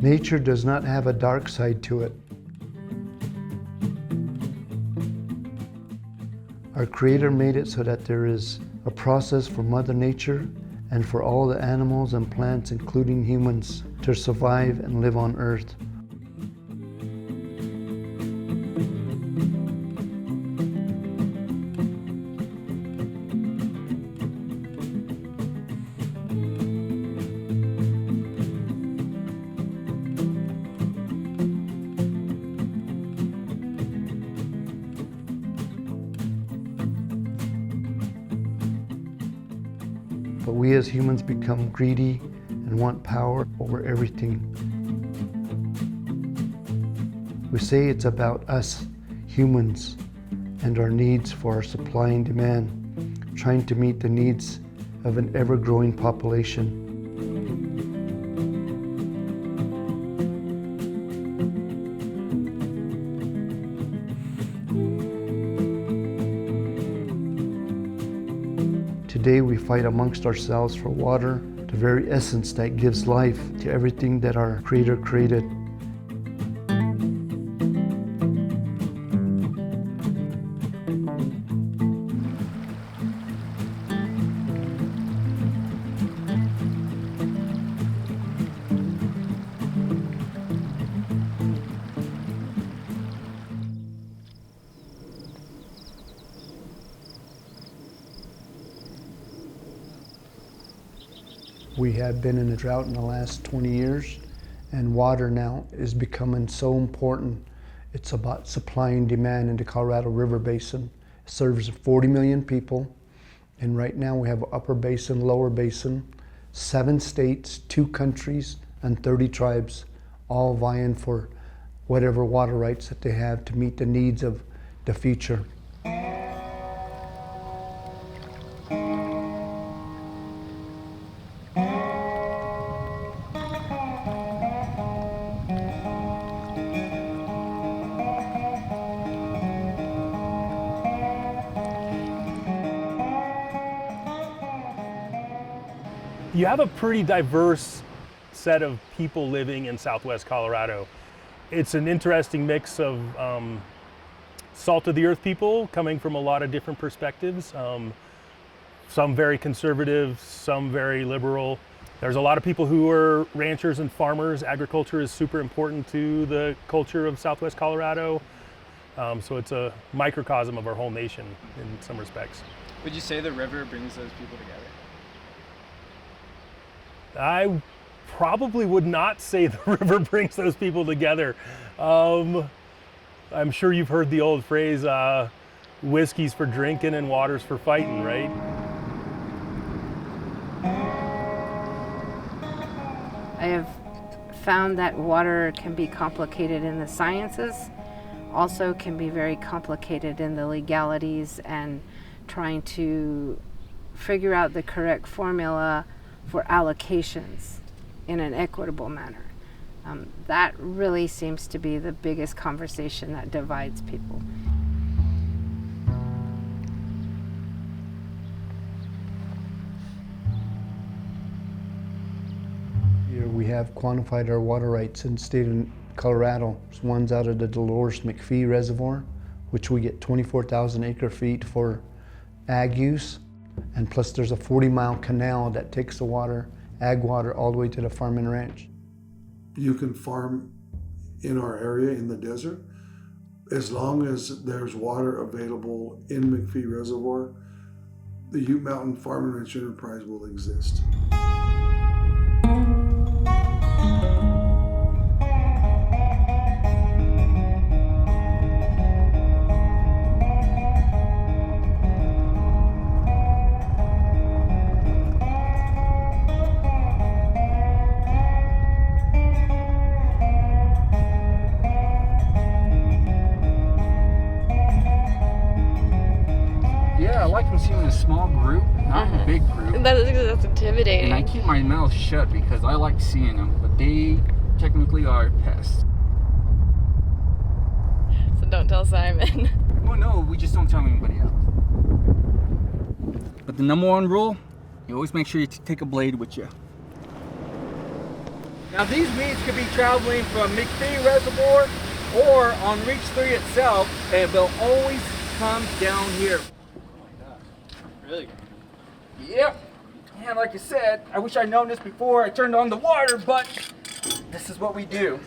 Nature does not have a dark side to it. Our Creator made it so that there is a process for Mother Nature and for all the animals and plants, including humans, to survive and live on Earth. But we as humans become greedy and want power over everything. We say it's about us, humans, and our needs for our supply and demand, trying to meet the needs of an ever-growing population. Today we fight amongst ourselves for water, the very essence that gives life to everything that our Creator created. We have been in a drought in the last 20 years, and water now is becoming so important. It's about supply and demand in the Colorado River Basin. It serves 40 million people, and right now we have upper basin, lower basin, 7 states, 2 countries, and 30 tribes, all vying for whatever water rights that they have to meet the needs of the future. You have a pretty diverse set of people living in Southwest Colorado. It's an interesting mix of salt of the earth people coming from a lot of different perspectives. Some very conservative, some very liberal. There's a lot of people who are ranchers and farmers. Agriculture is super important to the culture of Southwest Colorado. So it's a microcosm of our whole nation in some respects. Would you say the river brings those people together? I probably would not say the river brings those people together. I'm sure you've heard the old phrase, whiskey's for drinking and water's for fighting, right? I have found that water can be complicated in the sciences, also can be very complicated in the legalities and trying to figure out the correct formula for allocations in an equitable manner. That really seems to be the biggest conversation that divides people. Here we have quantified our water rights in the state of Colorado. There's ones out of the Dolores McPhee Reservoir, which we get 24,000 acre feet for ag use. And plus there's a 40-mile canal that takes the water, ag water, all the way to the farm and ranch. You can farm in our area in the desert as long as there's water available in McPhee Reservoir. The Ute Mountain Farm and Ranch Enterprise will exist. like them seeing a small group, not a big group. That's intimidating. And I keep my mouth shut because I like seeing them, but they technically are pests. So don't tell Simon. Well, no, we just don't tell anybody else. But the number one rule, you always make sure you take a blade with you. Now these weeds could be traveling from McPhee Reservoir or on Reach 3 itself, and they'll always come down here. Really? Yep. And like I said, I wish I'd known this before I turned on the water, but this is what we do.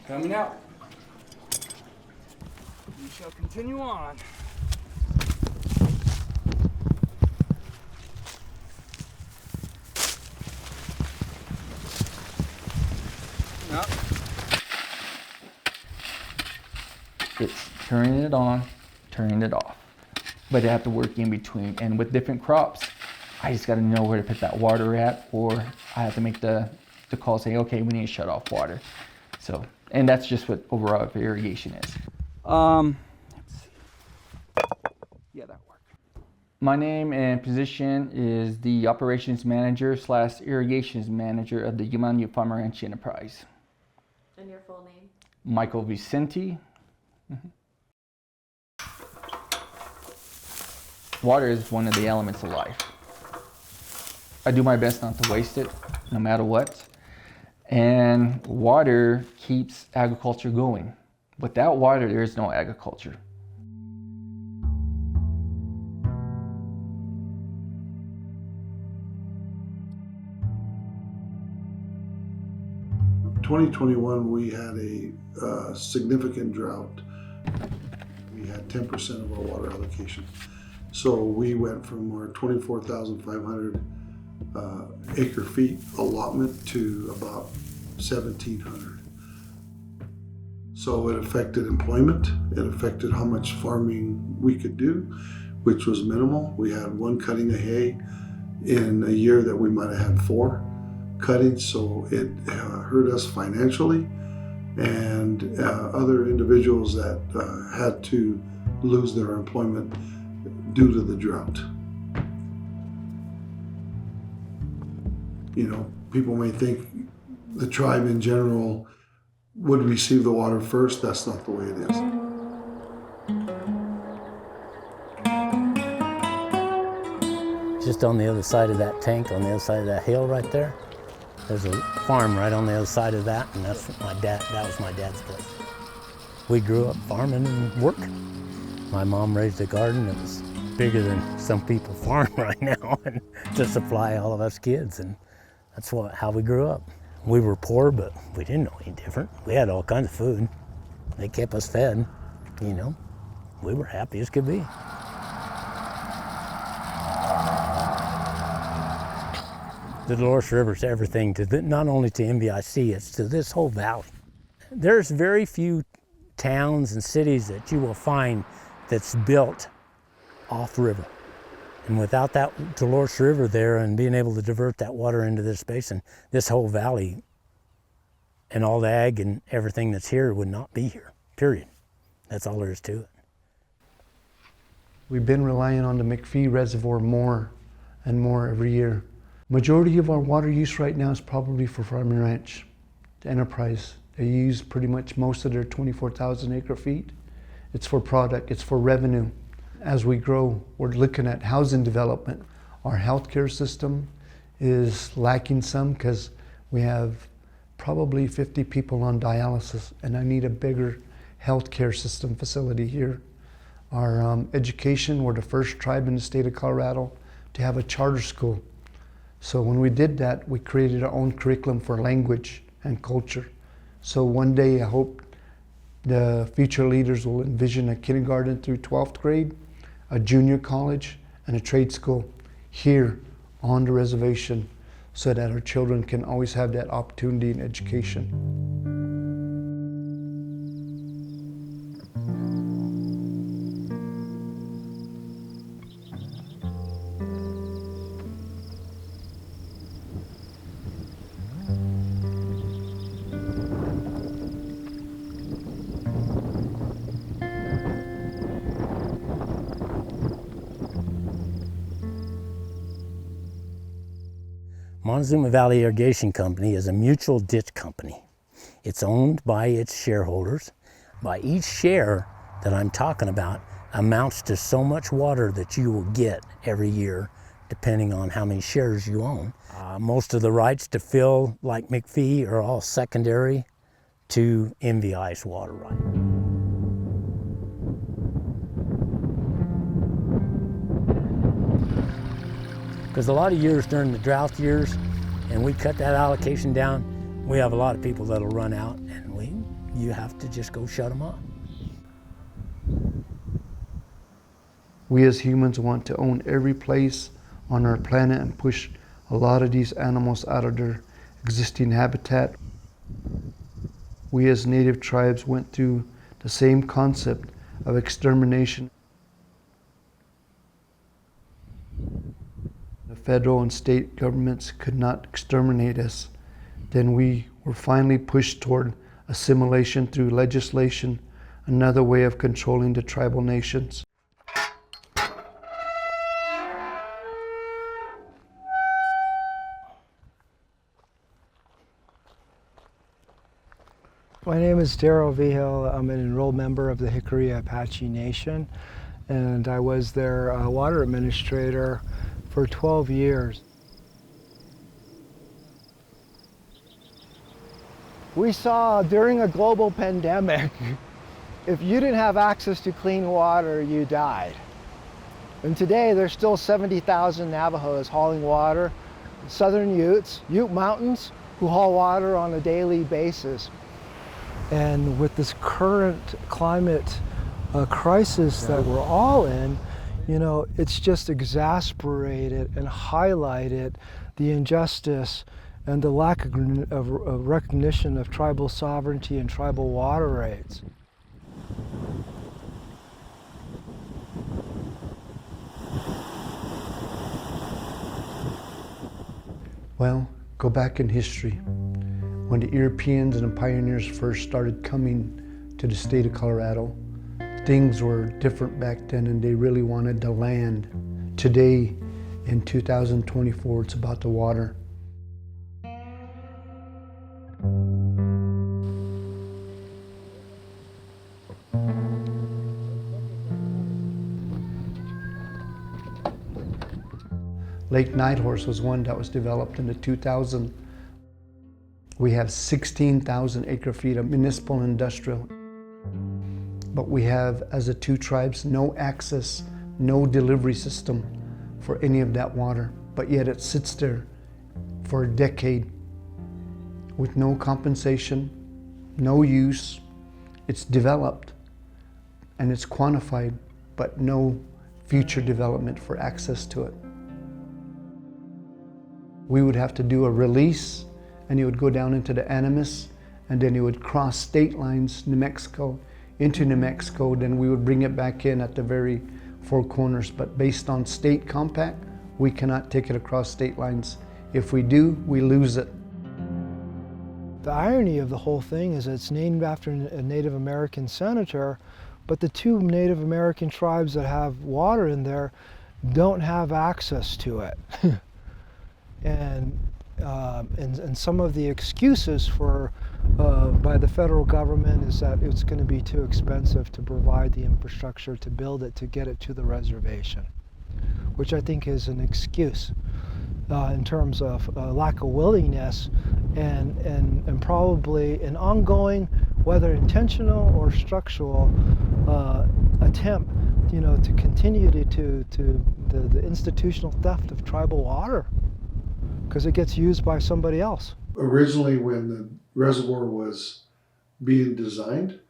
Coming out. We shall continue on. Up. It's turning it on, turning it off. But I have to work in between. And with different crops, I just got to know where to put that water at, or I have to make the call saying, okay, we need to shut off water. So, and that's just what overall irrigation is. Let's see. Yeah, that worked. My name and position is the operations manager / irrigations manager of the Umanu Farm Ranch Enterprise. And your full name? Michael Vicente. Water is one of the elements of life. I do my best not to waste it, no matter what. And water keeps agriculture going. Without water, there is no agriculture. In 2021, we had a significant drought. We had 10% of our water allocation. So we went from our 24,500 acre feet allotment to about 1,700. So it affected employment. It affected how much farming we could do, which was minimal. We had one cutting of hay in a year that we might have had 4 cuttings, so it hurt us financially, and other individuals that had to lose their employment due to the drought. You know, people may think the tribe in general would receive the water first. That's not the way it is. Just on the other side of that tank, on the other side of that hill right there, there's a farm right on the other side of that, and that's my dad. That was my dad's place. We grew up farming and working. My mom raised a garden that was bigger than some people farm right now, and to supply all of us kids, and that's how we grew up. We were poor, but we didn't know any different. We had all kinds of food. They kept us fed, you know. We were happy as could be. The Dolores River is everything to not only to MBIC, it's to this whole valley. There's very few towns and cities that you will find that's built off river. And without that Dolores River there and being able to divert that water into this basin, this whole valley and all the ag and everything that's here would not be here, period. That's all there is to it. We've been relying on the McPhee Reservoir more and more every year. Majority of our water use right now is probably for Farm and Ranch, the enterprise. They use pretty much most of their 24,000 acre feet. It's for product, it's for revenue. As we grow, we're looking at housing development. Our healthcare system is lacking some because we have probably 50 people on dialysis, and I need a bigger healthcare system facility here. Our education, we're the first tribe in the state of Colorado to have a charter school. So when we did that, we created our own curriculum for language and culture. So one day I hope the future leaders will envision a kindergarten through 12th grade, a junior college, and a trade school here on the reservation so that our children can always have that opportunity in education. Montezuma Valley Irrigation Company is a mutual ditch company. It's owned by its shareholders. By each share that I'm talking about amounts to so much water that you will get every year, depending on how many shares you own. Most of the rights to fill like McPhee are all secondary to MVI's water right. Because a lot of years during the drought years, and we cut that allocation down, we have a lot of people that'll run out, and you have to just go shut them off. We as humans want to own every place on our planet and push a lot of these animals out of their existing habitat. We as native tribes went through the same concept of extermination. The federal and state governments could not exterminate us. Then we were finally pushed toward assimilation through legislation, another way of controlling the tribal nations. My name is Darrell Vigil. I'm an enrolled member of the Jicarilla Apache Nation, and I was their water administrator for 12 years. We saw during a global pandemic, if you didn't have access to clean water, you died. And today there's still 70,000 Navajos hauling water, Southern Utes, Ute Mountains, who haul water on a daily basis. And with this current climate crisis that we're all in, you know, it's just exasperated and highlighted the injustice and the lack of recognition of tribal sovereignty and tribal water rights. Well, go back in history. When the Europeans and the pioneers first started coming to the state of Colorado, things were different back then and they really wanted the land. Today, in 2024, it's about the water. Lake Nighthorse was one that was developed in the 2000s. We have 16,000 acre-feet of municipal and industrial. But we have, as the two tribes, no access, no delivery system for any of that water. But yet it sits there for a decade with no compensation, no use. It's developed and it's quantified, but no future development for access to it. We would have to do a release, and it would go down into the Animas, and then it would cross state lines, New Mexico, into New Mexico, then we would bring it back in at the very four corners. But based on state compact, we cannot take it across state lines. If we do, we lose it. The irony of the whole thing is it's named after a Native American senator, but the two Native American tribes that have water in there don't have access to it. And some of the excuses for by the federal government is that it's going to be too expensive to provide the infrastructure to build it, to get it to the reservation, which I think is an excuse in terms of lack of willingness and probably an ongoing, whether intentional or structural, attempt, you know, to continue to the institutional theft of tribal water, because it gets used by somebody else. Originally, when the reservoir was being designed,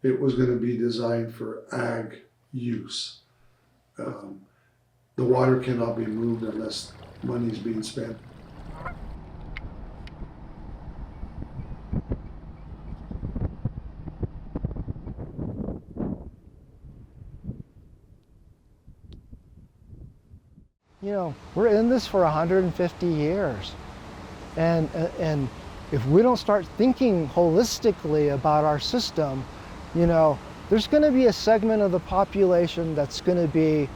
it was going to be designed for ag use. The water cannot be moved unless money is being spent. You know, we're in this for 150 years. And if we don't start thinking holistically about our system, you know, there's going to be a segment of the population that's going to be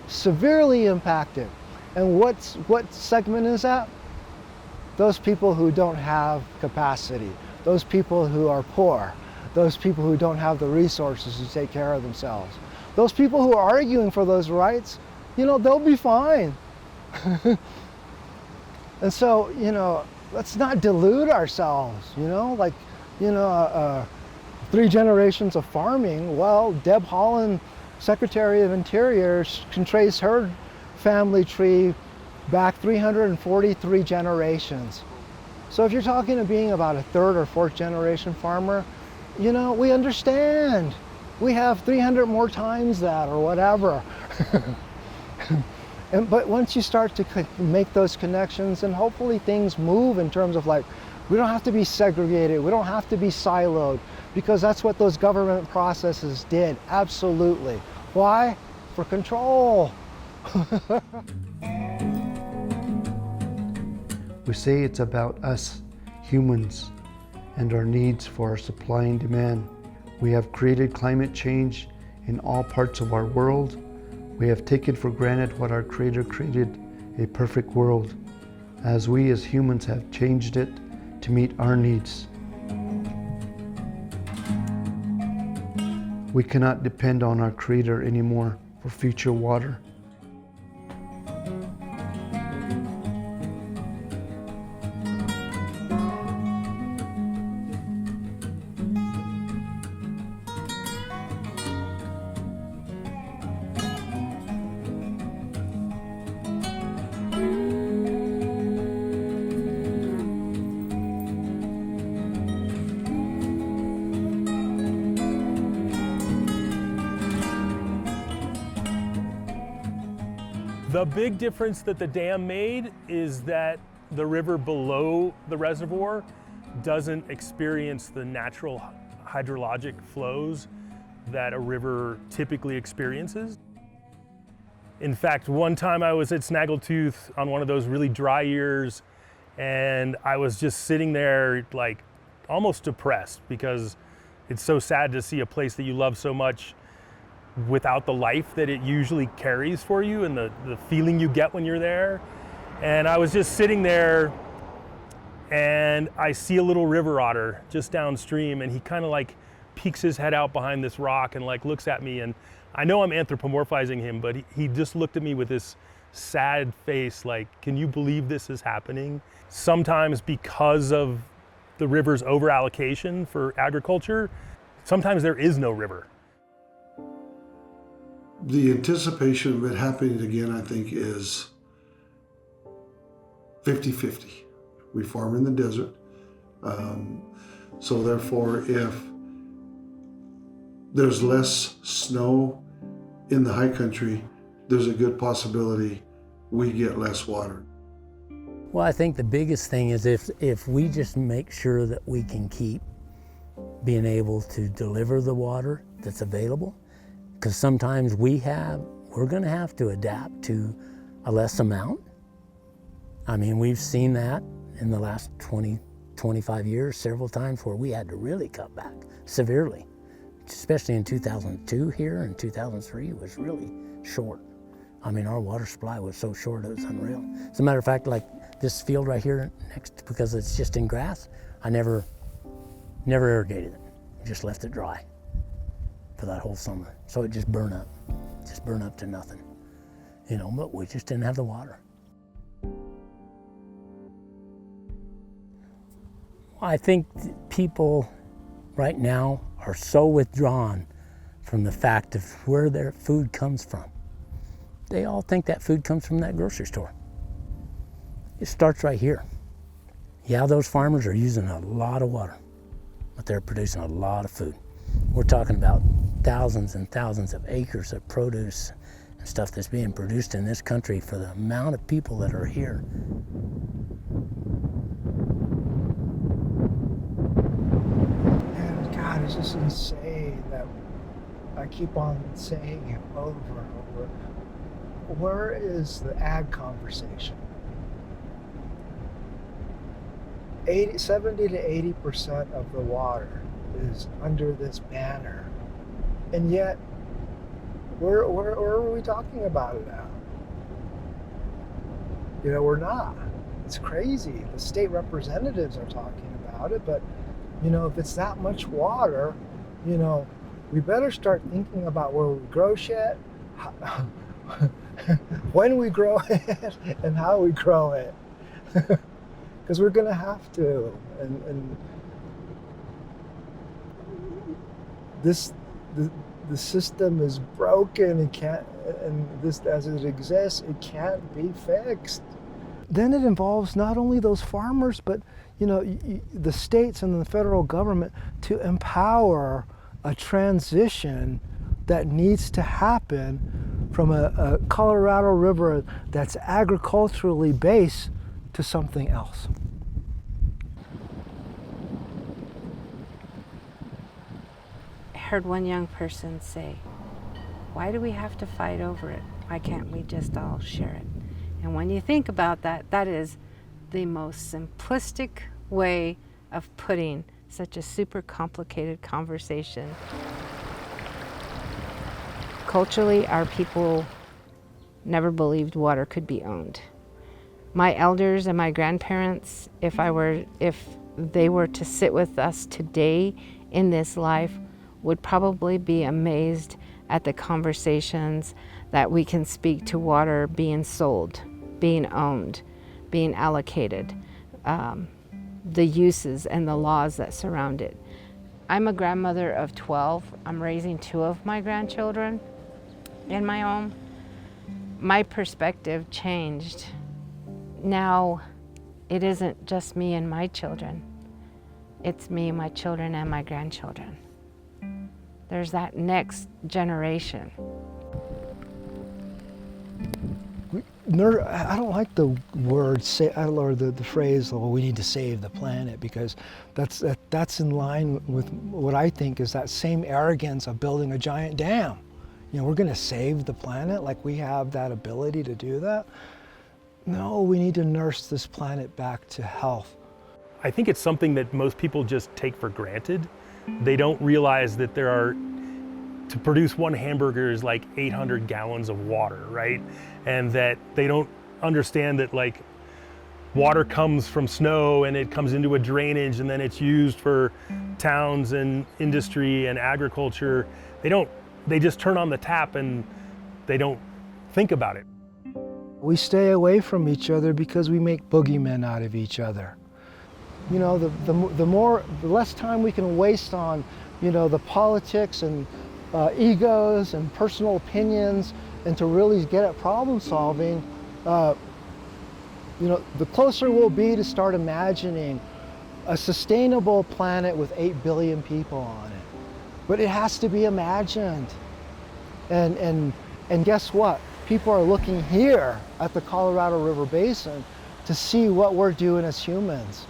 severely impacted. And what segment is that? those people who don't have capacity, those people who are poor, those people who don't have the resources to take care of themselves. Those people who are arguing for those rights, you know, they'll be fine. And so, you know, let's not delude ourselves, you know, like, you know, 3 generations of farming. Well, Deb Haaland, Secretary of Interior, can trace her family tree back 343 generations. So if you're talking to being about a 3rd or 4th generation farmer, you know, we understand. We have 300 more times that or whatever. But once you start to make those connections, and hopefully things move in terms of like, we don't have to be segregated, we don't have to be siloed, because that's what those government processes did, absolutely. Why? For control. We say it's about us, humans, and our needs for our supply and demand. We have created climate change in all parts of our world. We have taken for granted what our Creator created, a perfect world, as we as humans have changed it to meet our needs. We cannot depend on our Creator anymore for future water. The big difference that the dam made is that the river below the reservoir doesn't experience the natural hydrologic flows that a river typically experiences. In fact, one time I was at Snaggletooth on one of those really dry years, and I was just sitting there like almost depressed, because it's so sad to see a place that you love so much without the life that it usually carries for you and the feeling you get when you're there. And I was just sitting there, and I see a little river otter just downstream, and he kind of like peeks his head out behind this rock and like looks at me, and I know I'm anthropomorphizing him, but he just looked at me with this sad face like, can you believe this is happening? Sometimes because of the river's over allocation for agriculture, sometimes there is no river. The anticipation of it happening again, I think, is 50-50. We farm in the desert. So therefore, if there's less snow in the high country, there's a good possibility we get less water. Well, I think the biggest thing is if we just make sure that we can keep being able to deliver the water that's available, because sometimes we're going to have to adapt to a less amount. I mean, we've seen that in the last 20, 25 years several times where we had to really cut back severely, especially in 2002 here, and 2003 was really short. I mean, our water supply was so short, it was unreal. As a matter of fact, like this field right here next, because it's just in grass, I never irrigated it, just left it dry for that whole summer. So it just burned up to nothing, you know, but we just didn't have the water. I think people right now are so withdrawn from the fact of where their food comes from. They all think that food comes from that grocery store. It starts right here. Yeah, those farmers are using a lot of water, but they're producing a lot of food. We're talking about thousands and thousands of acres of produce and stuff that's being produced in this country for the amount of people that are here. And God, it's just insane that I keep on saying it over and over. Where is the ag conversation? 70 to 80% of the water is under this banner. And yet, where are we talking about it now? You know, we're not. It's crazy. The state representatives are talking about it, but you know, if it's that much water, you know, we better start thinking about where we grow shit, when we grow it, and how we grow it. Because we're gonna have to. And the system is broken. It can't, and this as it exists, it can't be fixed. Then it involves not only those farmers, but you know, the states and the federal government to empower a transition that needs to happen from a Colorado River that's agriculturally based to something else. I heard one young person say, "Why do we have to fight over it? Why can't we just all share it?" And when you think about that, that is the most simplistic way of putting such a super complicated conversation. Culturally, our people never believed water could be owned. My elders and my grandparents, if they were to sit with us today in this life, would probably be amazed at the conversations that we can speak to water being sold, being owned, being allocated, the uses and the laws that surround it. I'm a grandmother of 12. I'm raising 2 of my grandchildren in my home. My perspective changed. Now, it isn't just me and my children. It's me, my children, and my grandchildren. There's that next generation. I don't like the word, or the phrase, "oh, we need to save the planet," because that's in line with what I think is that same arrogance of building a giant dam. You know, we're going to save the planet, like we have that ability to do that. No, we need to nurse this planet back to health. I think it's something that most people just take for granted. They don't realize that to produce one hamburger is like 800 gallons of water, right? And that they don't understand that like water comes from snow and it comes into a drainage and then it's used for towns and industry and agriculture. They just turn on the tap and they don't think about it. We stay away from each other because we make boogeymen out of each other. You know, the less time we can waste on, you know, the politics and egos and personal opinions, and to really get at problem solving, you know, the closer we'll be to start imagining a sustainable planet with 8 billion people on it. But it has to be imagined. And guess what? People are looking here at the Colorado River Basin to see what we're doing as humans.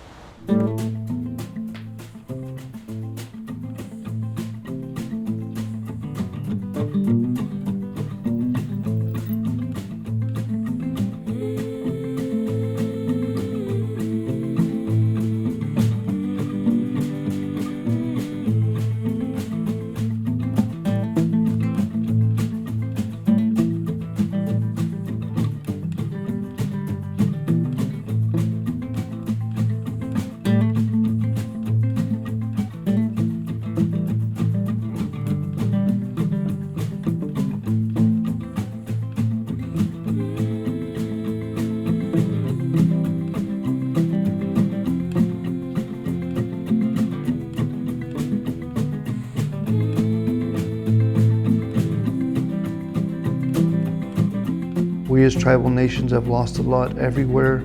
We as tribal nations have lost a lot everywhere.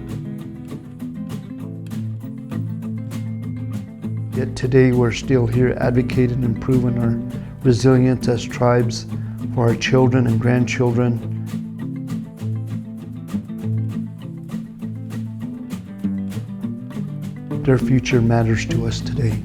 Yet today we're still here advocating and proving our resilience as tribes for our children and grandchildren. Their future matters to us today.